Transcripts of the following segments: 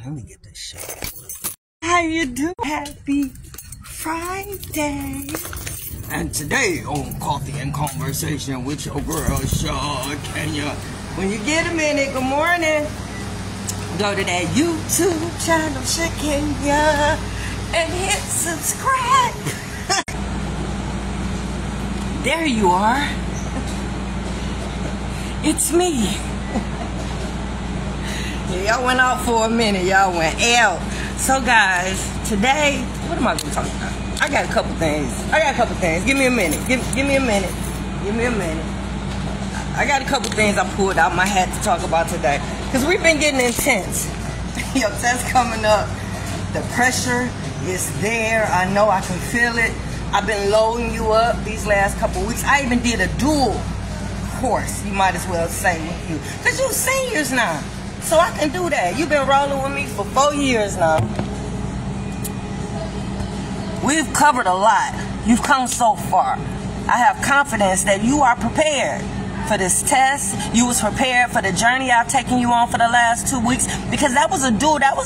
let me get this shit. How you doing? Happy Friday. And today on Coffee and Conversation with your girl, Shakenya. When you get a minute, good morning. Go to that YouTube channel, Shakenya, and hit subscribe. There you are. It's me. Yeah, y'all went out for a minute. Y'all went out. So guys, today, what am I going to talk about? I got a couple things. Give me a minute. Give me a minute. I got a couple things I pulled out my hat to talk about today. Because we've been getting intense. Your test coming up. The pressure is there. I know I can feel it. I've been loading you up these last couple weeks. I even did a dual course, you might as well say, with you. Because you're seniors now. So I can do that. You've been rolling with me for 4 years now. We've covered a lot. You've come so far. I have confidence that you are prepared for this test. You was prepared for the journey I've taken you on for the last 2 weeks, because that was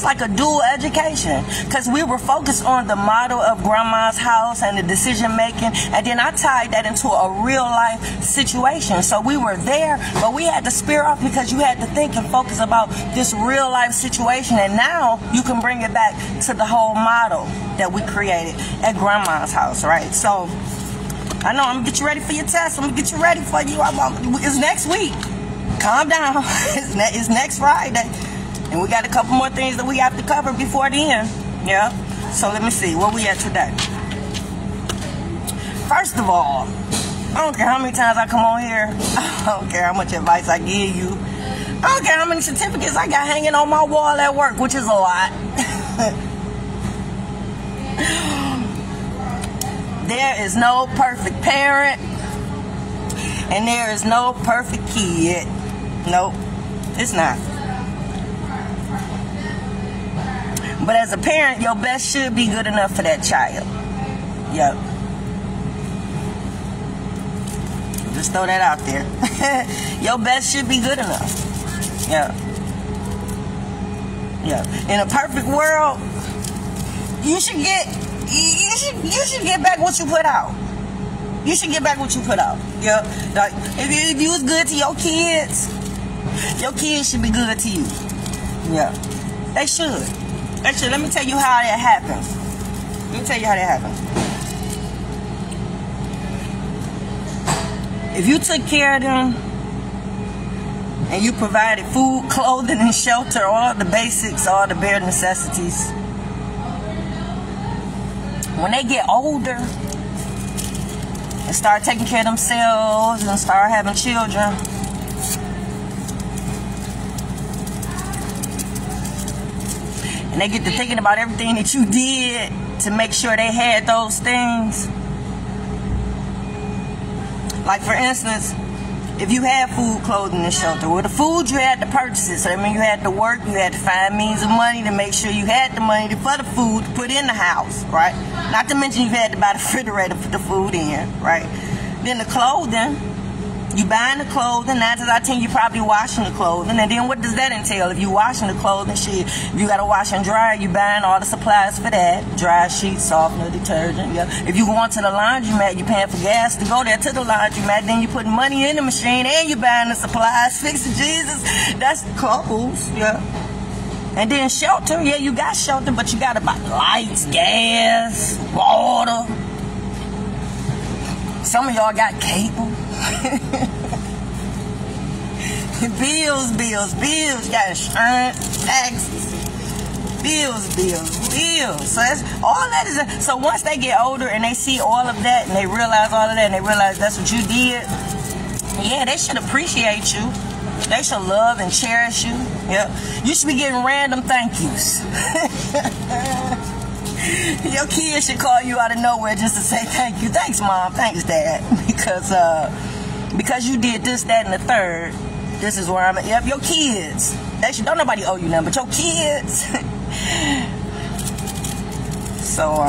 like a dual education, because we were focused on the model of grandma's house and the decision making, and then I tied that into a real life situation. So we were there, but we had to spear off because you had to think and focus about this real life situation, and now you can bring it back to the whole model that we created at grandma's house, right? So I know, I'm going to get you ready for your test. I'm going to get you ready for you. It's next week. Calm down. It's next Friday. And we got a couple more things that we have to cover before then. Yeah? So let me see. Where we at today? First of all, I don't care how many times I come on here. I don't care how much advice I give you. I don't care how many certificates I got hanging on my wall at work, which is a lot. There is no perfect parent, and there is no perfect kid. Nope, it's not. But as a parent, your best should be good enough for that child. Yep. Just throw that out there. Your best should be good enough. Yep. Yep. In a perfect world, you should get back what you put out. You should get back what you put out. Yeah. Like, if you was good to your kids should be good to you. Yeah. They should. Let me tell you how that happens. If you took care of them and you provided food, clothing, and shelter, all the basics, all the bare necessities, when they get older and start taking care of themselves and start having children, and they get to thinking about everything that you did to make sure they had those things. Like, for instance, if you had food, clothing, and shelter, well, the food, you had to purchase it. So, I mean, you had to work, you had to find means of money to make sure you had the money for the food to put in the house, right? Not to mention you had to buy the refrigerator to put the food in, right? Then the clothing, you buying the clothing, 9 times out of 10 you probably washing the clothing. And then what does that entail? If you washing the clothing, shit, if you got to wash and dry, you buying all the supplies for that. Dry sheets, softener, detergent, yeah. If you going to the laundromat, you paying for gas to go there to the laundromat, then you putting money in the machine and you buying the supplies. Fix it, Jesus. That's clothes, yeah. And then shelter, yeah, you got shelter, but you got to buy lights, gas, water. Some of y'all got cable. bills. You got insurance, taxes, bills. So that's all that is. So once they get older and they see all of that and they realize all of that and they realize that's what you did, yeah, they should appreciate you. They should love and cherish you. Yeah, you should be getting random thank yous. Your kids should call you out of nowhere just to say thank you. Thanks, Mom. Thanks, Dad. Because you did this, that, and the third. This is where I'm at. Yep, your kids. They should. Don't nobody owe you nothing, but your kids. So,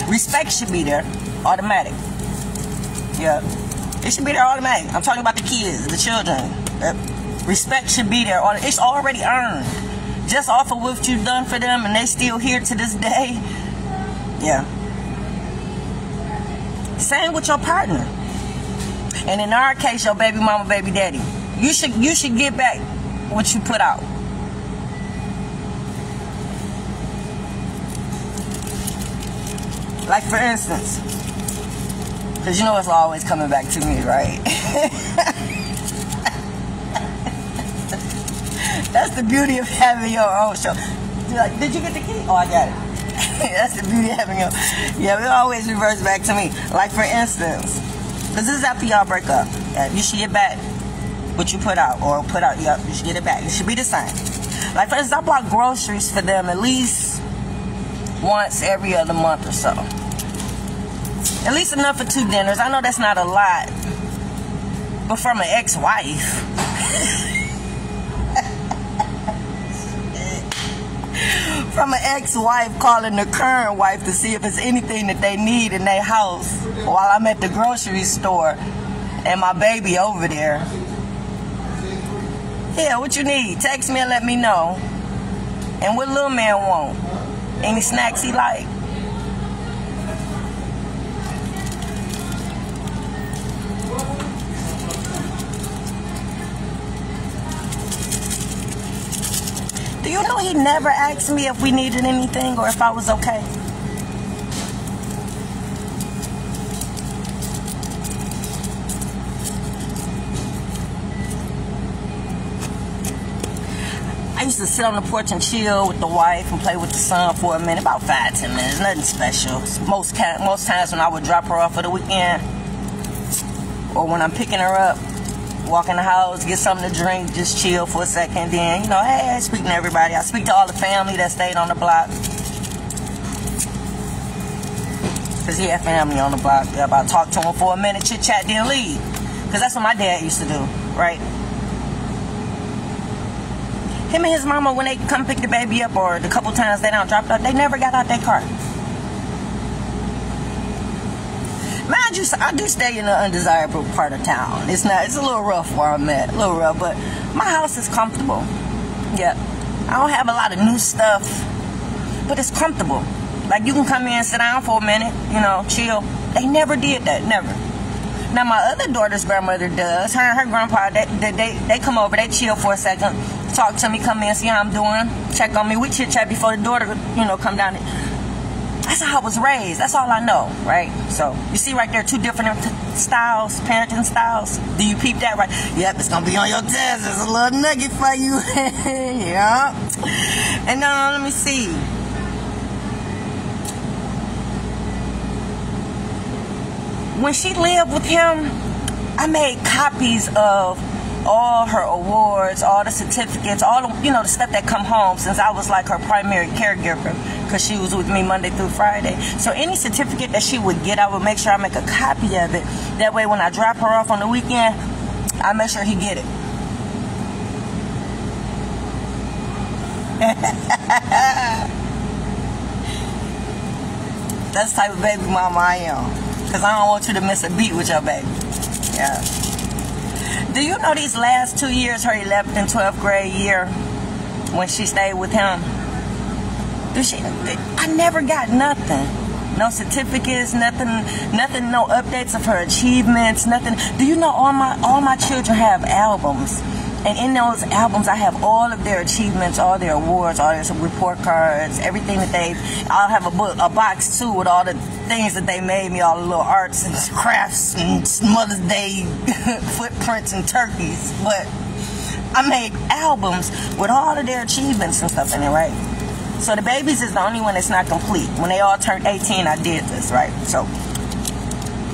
respect should be there, automatic. Yeah, it should be there automatic. I'm talking about the kids, the children. Respect should be there. It's already earned. just off of what you've done for them, and they still here to this day. Yeah. Same with your partner. And in our case, your baby mama, baby daddy. You should get back what you put out. Like for instance, because you know it's always coming back to me, right? That's the beauty of having your own show. Did you get the key? Oh, I got it. That's the beauty of having your... Yeah, it always reverts back to me. Like for instance, because this is after y'all break up. You should get back what you put out, or put out, you should get it back. It should be the same. Like for instance, I bought groceries for them at least once every other month or so. At least enough for 2 dinners. I know that's not a lot, but from an ex-wife. From an ex-wife calling the current wife to see if there's anything that they need in their house while I'm at the grocery store and my baby over there. Yeah, what you need? Text me and let me know. And what little man want? Any snacks he like? Do you know he never asked me if we needed anything or if I was okay? I used to sit on the porch and chill with the wife and play with the son for a minute, about 5-10 minutes, nothing special. Most times when I would drop her off for the weekend, or when I'm picking her up, walk in the house, get something to drink, just chill for a second. Then, you know, hey, I speak to everybody. I speak to all the family that stayed on the block. Because he had family on the block. I talked to him for a minute, chit-chat, then leave. Because that's what my dad used to do, right? Him and his mama, when they come pick the baby up, or the couple times they don't drop it up, they never got out their car. Mind you, I do stay in an undesirable part of town. It's a little rough where I'm at, a little rough, but my house is comfortable. Yeah, I don't have a lot of new stuff, but it's comfortable. Like you can come in and sit down for a minute, you know, chill. They never did that, never. Now my other daughter's grandmother does. Her and her grandpa, they come over, they chill for a second, talk to me, come in, see how I'm doing, check on me. We chit chat before the daughter, you know, come down. That's how I was raised. That's all I know, right? So, you see right there, 2 different styles, parenting styles. Do you peep that right? Yep, it's going to be on your test. There's a little nugget for you. Yeah. And let me see. When she lived with him, I made copies of all her awards, all the certificates, all the, you know, the stuff that come home, since I was like her primary caregiver, because she was with me Monday through Friday. So any certificate that she would get, I would make sure I make a copy of it. That way when I drop her off on the weekend, I make sure he get it. That's the type of baby mama I am, because I don't want you to miss a beat with your baby. Yeah. Do you know these last 2 years, her 11th and 12th grade year, when she stayed with him, I never got nothing. No certificates, nothing, no updates of her achievements, nothing. Do you know all my children have albums? And in those albums, I have all of their achievements, all their awards, all their report cards, everything that I'll have a box too with all the things that they made me, all the little arts and crafts and Mother's Day footprints and turkeys. But I made albums with all of their achievements and stuff in it, right? So the babies is the only one that's not complete. When they all turned 18, I did this, right? So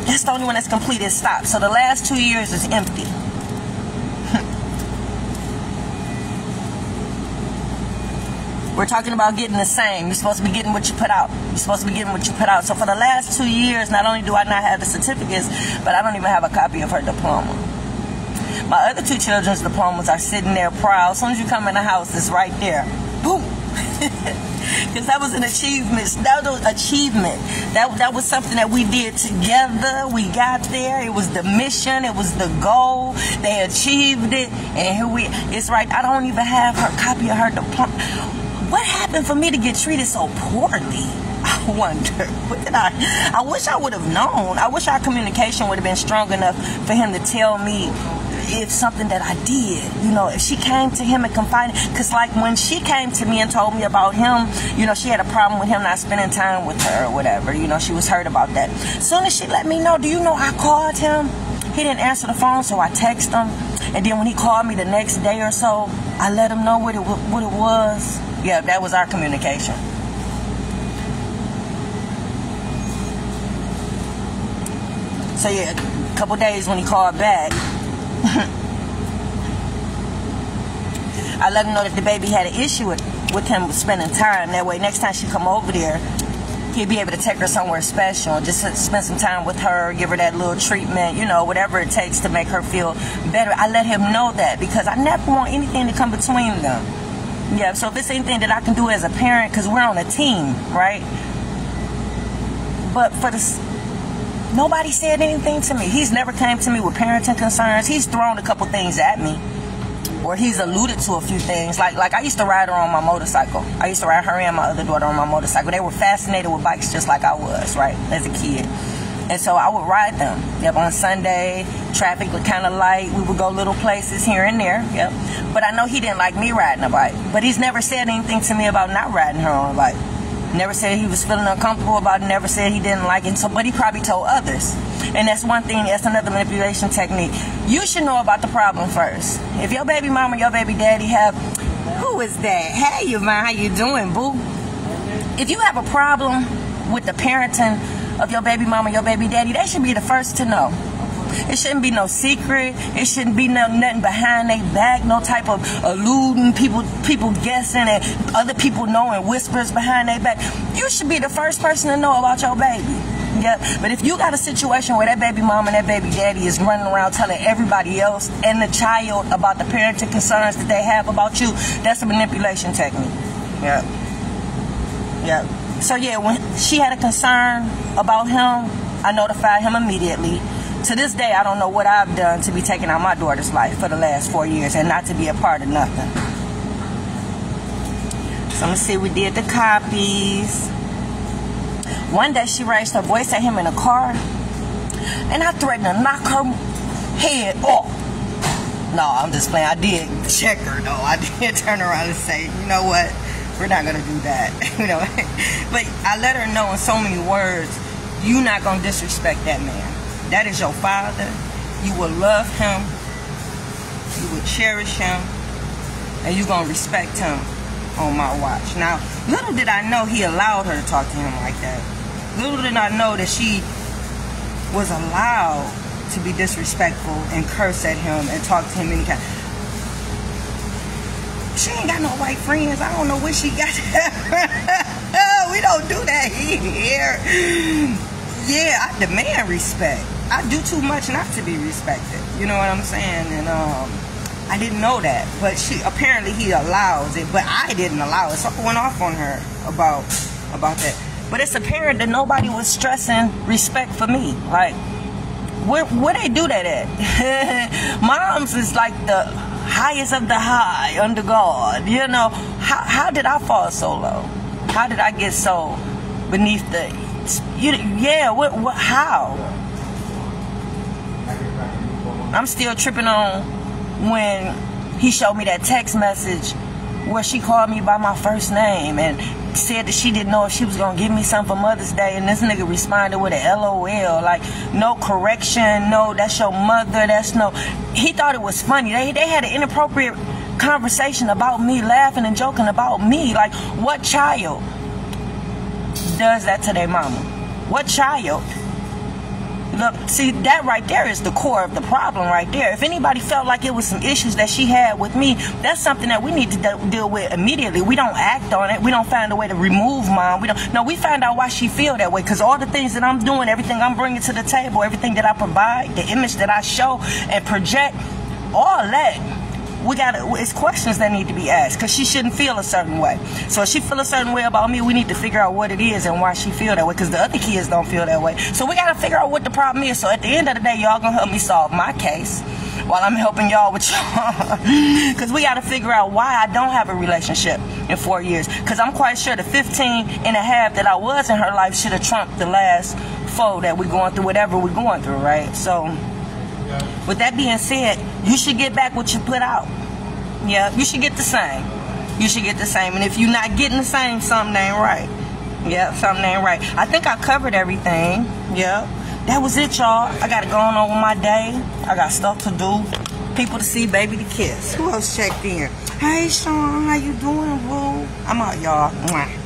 that's the only one that's complete. It stopped. So the last 2 years is empty. We're talking about getting the same. You're supposed to be getting what you put out. You're supposed to be getting what you put out. So for the last 2 years, not only do I not have the certificates, but I don't even have a copy of her diploma. My other 2 children's diplomas are sitting there proud. As soon as you come in the house, it's right there. Boom. Because that was an achievement. That was an achievement. That was something that we did together. We got there. It was the mission. It was the goal. They achieved it. And here we, it's right. I don't even have her copy of her diploma. What happened for me to get treated so poorly? I wonder. I wish I would have known. I wish our communication would have been strong enough for him to tell me if something that I did, you know, if she came to him and confided. Because like when she came to me and told me about him, you know, she had a problem with him not spending time with her or whatever, you know, she was hurt about that. Soon as she let me know, do you know I called him? He didn't answer the phone, so I texted him. And then when he called me the next day or so, I let him know what it was. Yeah, that was our communication. So yeah, a couple days when he called back, I let him know that the baby had an issue with him spending time. That way, next time she come over there, he'd be able to take her somewhere special, just to spend some time with her, give her that little treatment, you know, whatever it takes to make her feel better. I let him know that because I never want anything to come between them. Yeah, so if it's anything that I can do as a parent, because we're on a team, right? But for this, nobody said anything to me. He's never came to me with parenting concerns. He's thrown a couple things at me, or he's alluded to a few things. Like I used to ride her on my motorcycle. I used to ride her and my other daughter on my motorcycle. They were fascinated with bikes just like I was, right, as a kid. And so I would ride them. Yep, on Sunday, traffic was kind of light. We would go little places here and there. Yep. But I know he didn't like me riding a bike. But he's never said anything to me about not riding her on a bike. Never said he was feeling uncomfortable about it. Never said he didn't like it. So, but he probably told others. And that's one thing. That's another manipulation technique. You should know about the problem first. If your baby mama, your baby daddy have, who is that? Hey, Yvonne, how you doing, boo? If you have a problem with the parenting of your baby mama, your baby daddy, they should be the first to know. It shouldn't be no secret. It shouldn't be nothing behind their back, no type of alluding, people guessing and other people knowing whispers behind their back. You should be the first person to know about your baby. Yep. But if you got a situation where that baby mama and that baby daddy is running around telling everybody else and the child about the parenting concerns that they have about you, that's a manipulation technique. Yep. Yep. So yeah, when she had a concern about him, I notified him immediately. To this day, I don't know what I've done to be taking out my daughter's life for the last 4 years and not to be a part of nothing. So let's see, we did the copies. One day she raised her voice at him in a car, and I threatened to knock her head off. No, I'm just playing. I did check her though. I did turn around and say, you know what? We're not gonna do that. You know, but I let her know in so many words, you're not gonna disrespect that man. That is your father. You will love him. You will cherish him. And you're going to respect him on my watch. Now, little did I know he allowed her to talk to him like that. Little did I know that she was allowed to be disrespectful and curse at him and talk to him any kind. She ain't got no white friends. I don't know where she got that. We don't do that here. Yeah, I demand respect. I do too much not to be respected. You know what I'm saying? And I didn't know that. But apparently he allows it. But I didn't allow it. So I went off on her about that. But it's apparent that nobody was stressing respect for me. Like, where they do that at? Moms is like the highest of the high under God. You know, how did I fall so low? How did I get so beneath the... how? I'm still tripping on when he showed me that text message where she called me by my first name and said that she didn't know if she was gonna give me something for Mother's Day, and this nigga responded with a LOL, like no correction, no, that's your mother, that's no. He thought it was funny. They had an inappropriate conversation about me, laughing and joking about me. Like, what child does that to their mama? What child? Look, see, that right there is the core of the problem right there. If anybody felt like it was some issues that she had with me, that's something that we need to deal with immediately. We don't act on it. We don't find a way to remove mom. We find out why she feel that way, because all the things that I'm doing, everything I'm bringing to the table, everything that I provide, the image that I show and project, all that it's questions that need to be asked, because she shouldn't feel a certain way. So if she feel a certain way about me, we need to figure out what it is and why she feel that way, because the other kids don't feel that way. So we got to figure out what the problem is. So at the end of the day, y'all gonna help me solve my case while I'm helping y'all with y'all, because we got to figure out why I don't have a relationship in 4 years, because I'm quite sure the 15 and a half that I was in her life should have trumped the last 4 that we're going through, whatever we're going through, right? So with that being said, you should get back what you put out. Yeah, you should get the same. You should get the same. And if you're not getting the same, something ain't right. Yeah, something ain't right. I think I covered everything. Yeah, that was it, y'all. I got to go on with my day. I got stuff to do. People to see, baby to kiss. Who else checked in? Hey, Sean, how you doing, boo? I'm out, y'all. Mwah.